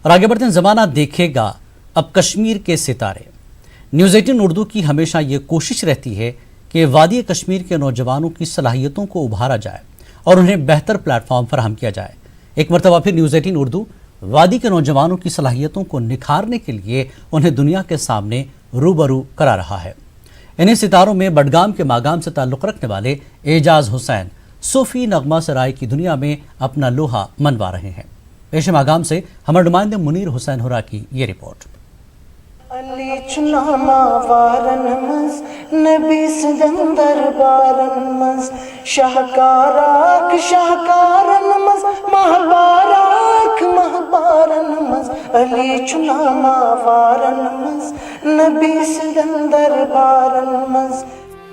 और आगे बढ़ते हैं, ज़माना देखेगा अब कश्मीर के सितारे। न्यूज़ 18 उर्दू की हमेशा ये कोशिश रहती है कि वादी कश्मीर के नौजवानों की सलाहियतों को उभारा जाए और उन्हें बेहतर प्लेटफॉर्म फराहम किया जाए। एक मरतबा फिर न्यूज़ 18 उर्दू वादी के नौजवानों की सलाहियतों को निखारने के लिए उन्हें दुनिया के सामने रूबरू करा रहा है। इन्हीं सितारों में बडगाम के मागाम से ताल्लुक़ रखने वाले एजाज हुसैन सूफी नगमा सराय की दुनिया में अपना लोहा मनवा रहे हैं। पेश मागाम से हमारे नुमाइंदे मुनीर हुसैन हुरा की ये रिपोर्ट।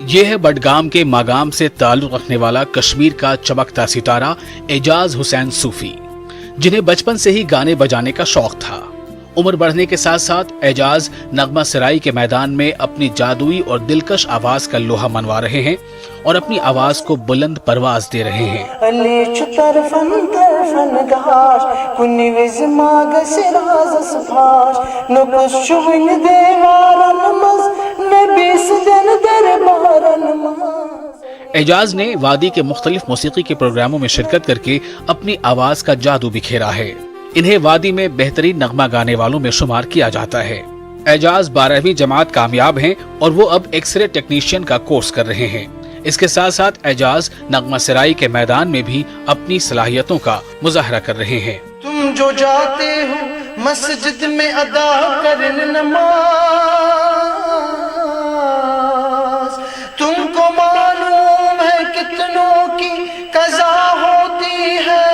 ये है बडगाम के मागाम से ताल्लुक़ रखने वाला कश्मीर का चमकता सितारा एजाज हुसैन सूफी, जिन्हें बचपन से ही गाने बजाने का शौक था। उम्र बढ़ने के साथ साथ एजाज नगमा सराई के मैदान में अपनी जादुई और दिलकश आवाज का लोहा मनवा रहे हैं और अपनी आवाज को बुलंद परवाज दे रहे हैं। एजाज ने वादी के मुख्तलिफ मौसीकी के प्रोग्रामों में शिरकत करके अपनी आवाज का जादू बिखेरा है। इन्हें वादी में बेहतरीन नगमा गाने वालों में शुमार किया जाता है। एजाज 12वीं जमात कामयाब हैं और वो अब एक्सरे टेक्नीशियन का कोर्स कर रहे हैं। इसके साथ साथ एजाज नगमा सराई के मैदान में भी अपनी सलाहियतों का मुजाहरा कर रहे हैं। तुम जो जाते हो मस्जिद में अदा करन नमाज, तुमको मालूम है कितनों की कज़ा होती है।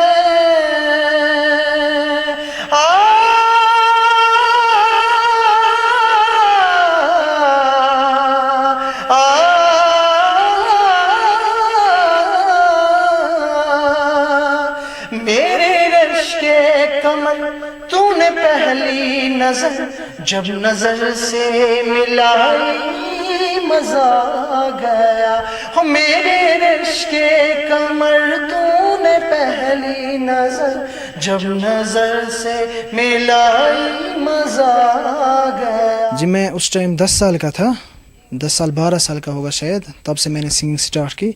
तूने पहली नजर जब नजर से मिलाई मजा आ गया हो मेरे रिश्ते कमर। तूने पहली नजर जब नजर से मिलाई मजा आ गया। जी मैं उस टाइम 10 साल का था, 10 साल 12 साल का होगा शायद, तब से मैंने सिंगिंग स्टार्ट की।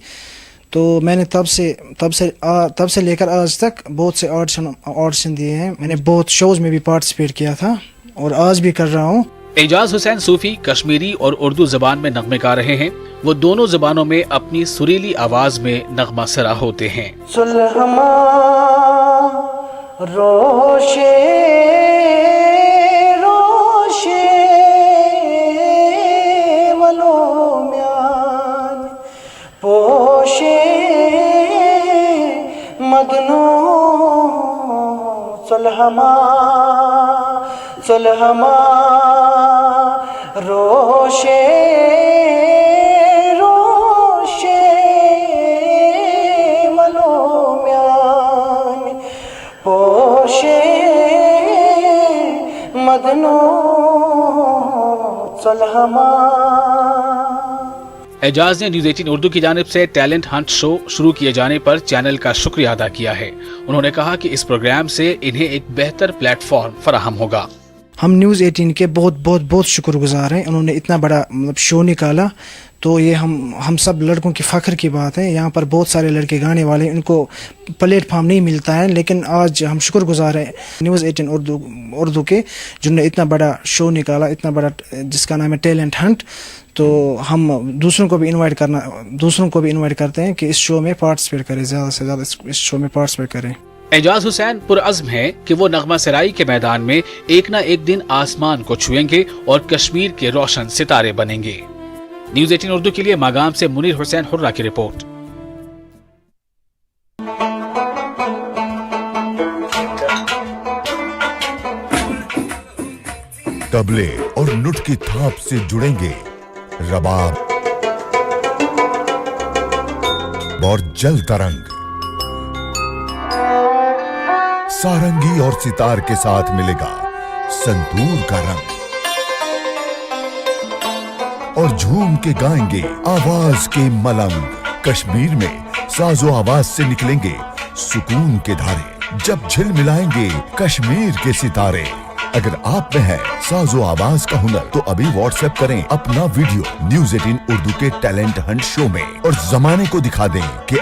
तो मैंने तब से लेकर आज तक बहुत से ऑडिशन दिए हैं। मैंने बहुत शोज में भी पार्टिसिपेट किया था और आज भी कर रहा हूँ। एजाज हुसैन सूफी कश्मीरी और उर्दू जबान में नगमे गा रहे हैं। वो दोनों जबानों में अपनी सुरीली आवाज में नगमा सरा होते हैं। सुलहमा रोशे रोशे वलो म्यान पोशे मदनो सुलहमा सुलहमा रोशे रोशे वलो म्यान पोशे मदनो सुलहमा। एजाज ने न्यूज़ 18 उर्दू की जानिब से टैलेंट हंट शो शुरू किए जाने पर चैनल का शुक्रिया अदा किया है। उन्होंने कहा कि इस प्रोग्राम से इन्हें एक बेहतर प्लेटफॉर्म फराहम होगा। हम न्यूज़ 18 के बहुत शुक्रगुजार हैं। उन्होंने इतना बड़ा शो निकाला, तो ये हम सब लड़कों की फ़ख्र की बात है। यहाँ पर बहुत सारे लड़के गाने वाले, इनको प्लेटफॉर्म नहीं मिलता है, लेकिन आज हम शुक्रगुजार हैं न्यूज़ 18 उर्दू के, जिन्होंने इतना बड़ा शो निकाला, इतना बड़ा, जिसका नाम है टैलेंट हंट। तो हम दूसरों को भी इनवाइट करते हैं कि इस शो में पार्टिसिपेट करें, ज़्यादा से ज़्यादा इस शो में पार्टिसिपेट करें। एजाज हुसैन पुरअज़्म है कि वो नगमा सराई के मैदान में एक न एक दिन आसमान को छुएंगे और कश्मीर के रोशन सितारे बनेंगे। न्यूज़ 18 उर्दू के लिए मागाम से मुनीर हुसैन हुर्रा की रिपोर्ट। तबले और नुट की थाप से जुड़ेंगे रबाब और जल तरंग, सारंगी और सितार के साथ मिलेगा संतूर का रंग, और झूम के गाएंगे आवाज के मलंग। कश्मीर में साजो आवाज से निकलेंगे सुकून के धारे। जब झिलमिलाएंगे कश्मीर के सितारे। अगर आप में है साजो आवाज का हुनर तो अभी व्हाट्सएप करें अपना वीडियो न्यूज़ 18 उर्दू के टैलेंट हंट शो में और जमाने को दिखा दें कि